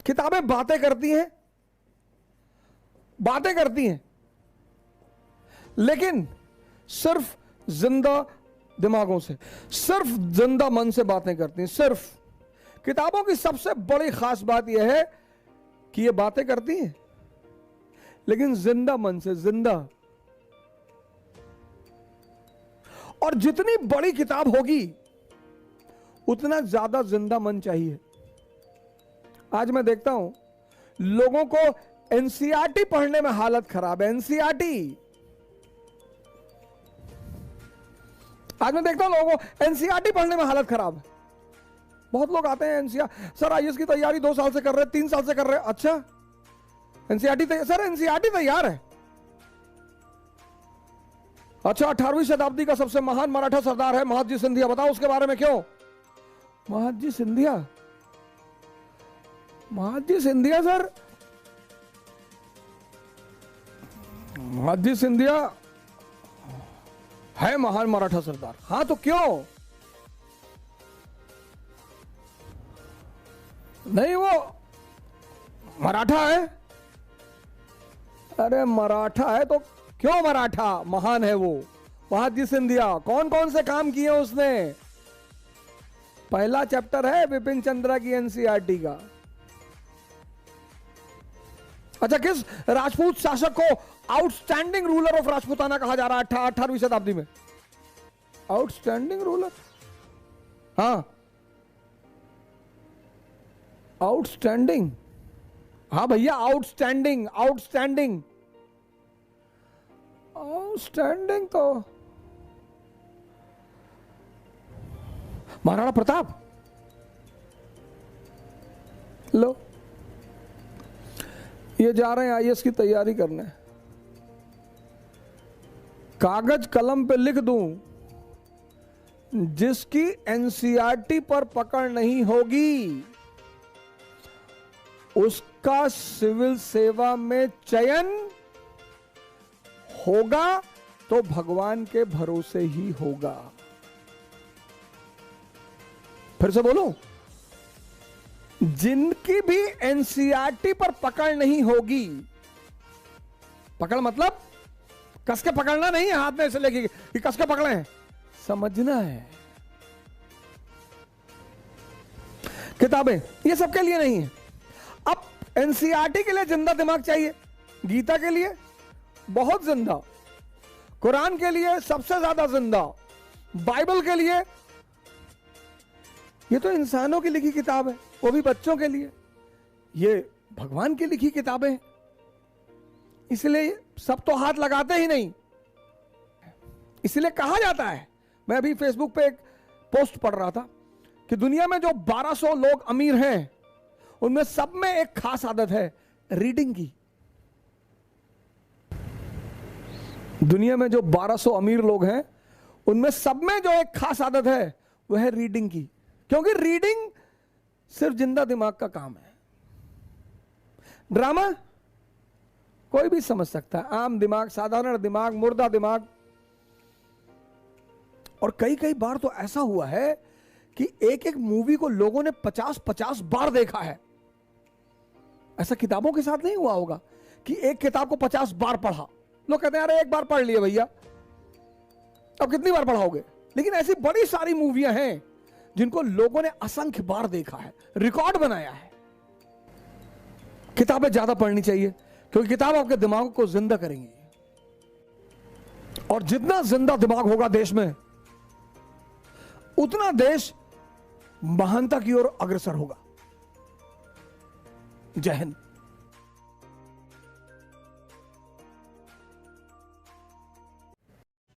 किताबें बातें करती हैं, बातें करती हैं, लेकिन सिर्फ जिंदा दिमागों से, सिर्फ जिंदा मन से बातें करती हैं। सिर्फ किताबों की सबसे बड़ी खास बात यह है कि ये बातें करती हैं लेकिन जिंदा मन से, जिंदा। और जितनी बड़ी किताब होगी उतना ज्यादा जिंदा मन चाहिए। आज मैं देखता हूं लोगों को एनसीईआरटी पढ़ने में हालत खराब है। एनसीईआरटी, आज मैं देखता हूं लोगों को एनसीईआरटी पढ़ने में हालत खराब है। बहुत लोग आते हैं एनसीईआरटी, सर आईएएस की तैयारी 2 साल से कर रहे हैं, 3 साल से कर रहे हैं। अच्छा, एनसीईआरटी सर एनसीईआरटी तैयार है। अच्छा, 18वीं शताब्दी का सबसे महान मराठा सरदार है महादजी सिंधिया, बताओ उसके बारे में क्यों? महादजी सिंधिया, महादजी सिंधिया सर, महादजी सिंधिया है महान मराठा सरदार। हां तो क्यों नहीं? वो मराठा है। अरे मराठा है तो क्यों मराठा महान है वो? महादजी सिंधिया कौन कौन से काम किए उसने? पहला चैप्टर है बिपिन चंद्रा की एनसीईआरटी का। अच्छा, किस राजपूत शासक को आउटस्टैंडिंग रूलर ऑफ राजपूताना कहा जा रहा है 18वीं शताब्दी में? आउटस्टैंडिंग रूलर, हाँ आउटस्टैंडिंग, हाँ भैया आउटस्टैंडिंग, आउटस्टैंडिंग, आउटस्टैंडिंग तो महाराणा प्रताप। लो, ये जा रहे हैं आईएएस की तैयारी करने, कागज कलम पे लिख दूं, जिसकी एनसीईआरटी पर पकड़ नहीं होगी उसका सिविल सेवा में चयन होगा तो भगवान के भरोसे ही होगा। फिर से बोलूं, जिनकी भी एनसीईआरटी पर पकड़ नहीं होगी, पकड़ मतलब कस के पकड़ना नहीं है, हाथ में ऐसे लेके कि कस के पकड़े हैं, समझना है। किताबें ये सबके लिए नहीं है। अब एनसीईआरटी के लिए जिंदा दिमाग चाहिए, गीता के लिए बहुत जिंदा, कुरान के लिए सबसे ज्यादा जिंदा, बाइबल के लिए, ये तो इंसानों की लिखी किताब है, वो भी बच्चों के लिए, ये भगवान की लिखी किताबें हैं, इसलिए सब तो हाथ लगाते ही नहीं। इसलिए कहा जाता है, मैं अभी फेसबुक पे एक पोस्ट पढ़ रहा था कि दुनिया में जो 1200 लोग अमीर हैं उनमें सब में एक खास आदत है, रीडिंग की। दुनिया में जो 1200 अमीर लोग हैं उनमें सब में जो एक खास आदत है वह है रीडिंग की, क्योंकि रीडिंग सिर्फ जिंदा दिमाग का काम है। ड्रामा कोई भी समझ सकता है, आम दिमाग, साधारण दिमाग, मुर्दा दिमाग। और कई कई बार तो ऐसा हुआ है कि एक एक मूवी को लोगों ने 50-50 बार देखा है। ऐसा किताबों के साथ नहीं हुआ होगा कि एक किताब को 50 बार पढ़ा। लोग कहते हैं अरे एक बार पढ़ लिए भैया, अब कितनी बार पढ़ाओगे? लेकिन ऐसी बड़ी सारी मूवियां हैं जिनको लोगों ने असंख्य बार देखा है, रिकॉर्ड बनाया है। किताबें ज्यादा पढ़नी चाहिए क्योंकि किताब आपके दिमाग को जिंदा करेंगी, और जितना जिंदा दिमाग होगा देश में उतना देश महानता की ओर अग्रसर होगा। जय हिंद।